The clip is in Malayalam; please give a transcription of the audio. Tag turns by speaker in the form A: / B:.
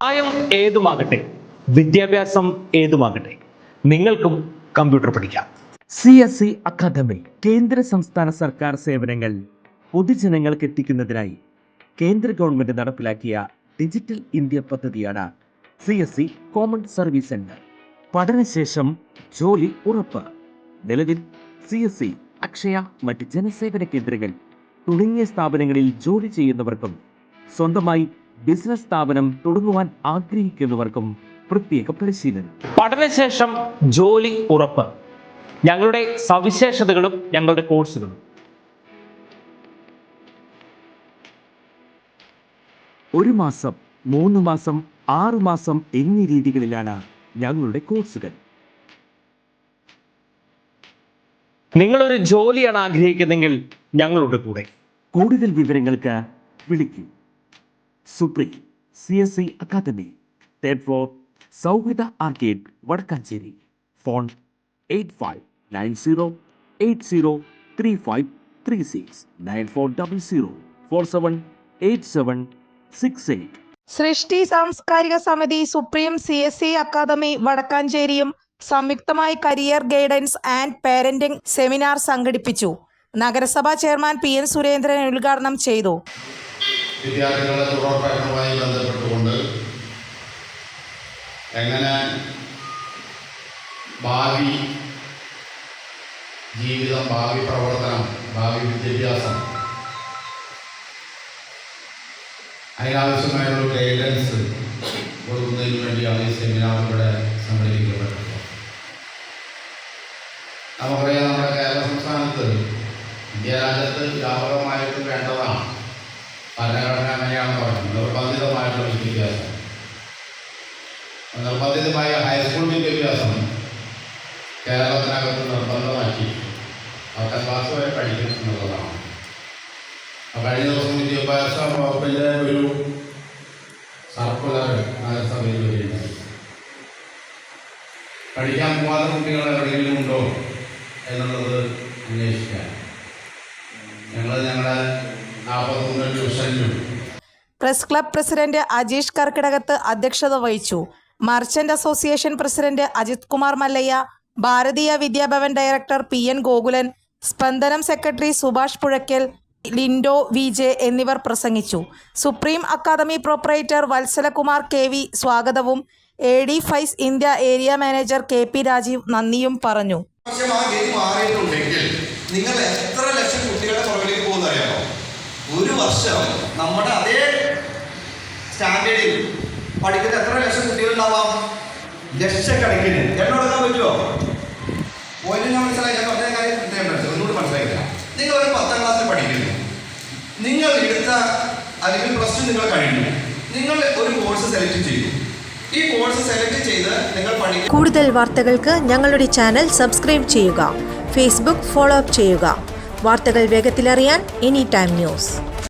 A: പ്രായം ഏതുമാകട്ടെ, വിദ്യാഭ്യാസം ഏതുമാകട്ടെ, നിങ്ങൾക്കും കമ്പ്യൂട്ടർ പഠിക്കാം.
B: CSE അക്കാദമി കേന്ദ്ര സംസ്ഥാന സർക്കാർ സേവനങ്ങൾ പൊതുജനങ്ങൾക്ക് എത്തിക്കുന്നതിനായി കേന്ദ്ര ഗവൺമെന്റ് നടപ്പിലാക്കിയ ഡിജിറ്റൽ ഇന്ത്യ പദ്ധതിയാണ് CSE കോമൺ സർവീസ് സെന്റർ. പഠനശേഷം ജോലി ഉറപ്പ്. നിലവിൽ CSE, അക്ഷയ, മറ്റ് ജനസേവന കേന്ദ്രങ്ങൾ തുടങ്ങിയ സ്ഥാപനങ്ങളിൽ ജോലി ചെയ്യുന്നവർക്കും സ്വന്തമായി ബിസിനസ് സ്ഥാപനം തുടങ്ങുവാൻ ആഗ്രഹിക്കുന്നവർക്കും പ്രത്യേക പരിശീലനം.
A: പഠനശേഷം ജോലി ഉറപ്പ്. ഞങ്ങളുടെ സവിശേഷതകളും ഞങ്ങളുടെ കോഴ്സുകളും.
B: ഒരു മാസം, 3 മാസം, 6 മാസം എന്നീ രീതികളിലാണ് ഞങ്ങളുടെ കോഴ്സുകൾ.
A: നിങ്ങളൊരു ജോലിയാണ് ആഗ്രഹിക്കുന്നതെങ്കിൽ ഞങ്ങളുടെ കൂടെ.
B: കൂടുതൽ വിവരങ്ങൾക്ക് വിളിക്കൂ. Supreme CSE academy, 3rd floor, Sauhrida arcade, Vadakkanchery. Phone 8590803536 9400478768.
C: സൃഷ്ടി സാംസ്കാരിക സമിതി, സുപ്രീം CSE അക്കാദമി വടക്കാഞ്ചേരിയും സംയുക്തമായി career guidance and parenting seminar സംഘടിപ്പിച്ചു. നഗരസഭാ ചെയർമാൻ PN സുരേന്ദ്രൻ ഉദ്ഘാടനം ചെയ്തു.
D: വിദ്യാർത്ഥികളുടെ തുടർ പഠനവുമായി ബന്ധപ്പെട്ടുകൊണ്ട് എങ്ങനെ ഭാവി ജീവിതം, ഭാവി പ്രവർത്തനം, ഭാവി വിദ്യാഭ്യാസം, അതിനാവശ്യമായുള്ള ഗൈഡൻസ് കൊടുക്കുന്നതിന് വേണ്ടിയാണ് ഈ സെമിനാർ ഇവിടെ സംഘടിപ്പിക്കപ്പെട്ടത്. നമുക്കറിയാം, നമ്മുടെ കേരള സംസ്ഥാനത്ത്, ഇന്ത്യ രാജ്യത്ത് വ്യാപകമായിട്ട് വേണ്ടതാണ് ഭരണഘടന. അങ്ങനെയാണ് പറയുന്നത് നിർബന്ധിതമായിട്ടുള്ള വിദ്യാഭ്യാസം. നിർബന്ധിതമായ ഹൈസ്കൂൾ വിദ്യാഭ്യാസം കേരളത്തിനകത്ത് നിർബന്ധമാക്കി 10ാം ക്ലാസ് വരെ പഠിക്കണം എന്നുള്ളതാണ്. കഴിഞ്ഞ ദിവസം വിദ്യാഭ്യാസ വകുപ്പിൻ്റെ ഒരു സർക്കുലർ നഗരസഭയിൽ വരികയുണ്ടായി. പഠിക്കാൻ പോകാത്ത കുട്ടികൾ എവിടെയെങ്കിലും ഉണ്ടോ എന്നുള്ളത് അന്വേഷിക്കാൻ ഞങ്ങളുടെ 43 ഡിവിഷനിലും.
C: Press club president Ajeesh Karkidakath അധ്യക്ഷത വഹിച്ചു. Merchant association president Ajith Kumar Mallaya, Bharatiya Vidya ഡയറക്ടർ PN Gokulan, Spandanam secretary Subhash Puzhakkal, Lindo VJ എന്നിവർ പ്രസംഗിച്ചു. Supreme academy proprietor Valsalakumar KV സ്വാഗതവും AD ഫൈസ് India area manager KP Rajeev നന്ദിയും പറഞ്ഞു.
E: നിങ്ങൾ എത്ര ലക്ഷം കുട്ടികളുടെ പുറകിലേക്ക് പോകുന്നറിയാമോ? ഒരു വർഷം നമ്മുടെ അതേ സ്റ്റാൻഡേർഡിൽ പഠിക്കുന്ന എത്ര ലക്ഷം കുട്ടികളുണ്ടാവാം? ലക്ഷക്കണക്കിന്. എണ്ണോടുക്കാൻ പറ്റുമോ? പോയിന്റ് ഞാൻ മനസ്സിലായി. ഞാൻ പറഞ്ഞ കാര്യം ഒന്നുകൂടി മനസ്സിലാക്കില്ല. നിങ്ങൾ ഒരു 10ാം ക്ലാസ്സിൽ പഠിക്കുന്നു, നിങ്ങൾ എടുത്ത അല്ലെങ്കിൽ +2 നിങ്ങൾ കഴിഞ്ഞു, നിങ്ങൾ ഒരു കോഴ്സ് സെലക്ട് ചെയ്തു. ഈ കോഴ്സ് സെലക്ട് ചെയ്ത് നിങ്ങൾ പഠിക്കും.
F: കൂടുതൽ വാർത്തകൾക്ക് ഞങ്ങളുടെ ചാനൽ സബ്സ്ക്രൈബ് ചെയ്യുക. ഫേസ്ബുക്ക് ഫോളോ അപ്പ് ചെയ്യുക. വാർത്തകൾ വേഗത്തിലറിയാൻ Anytime News.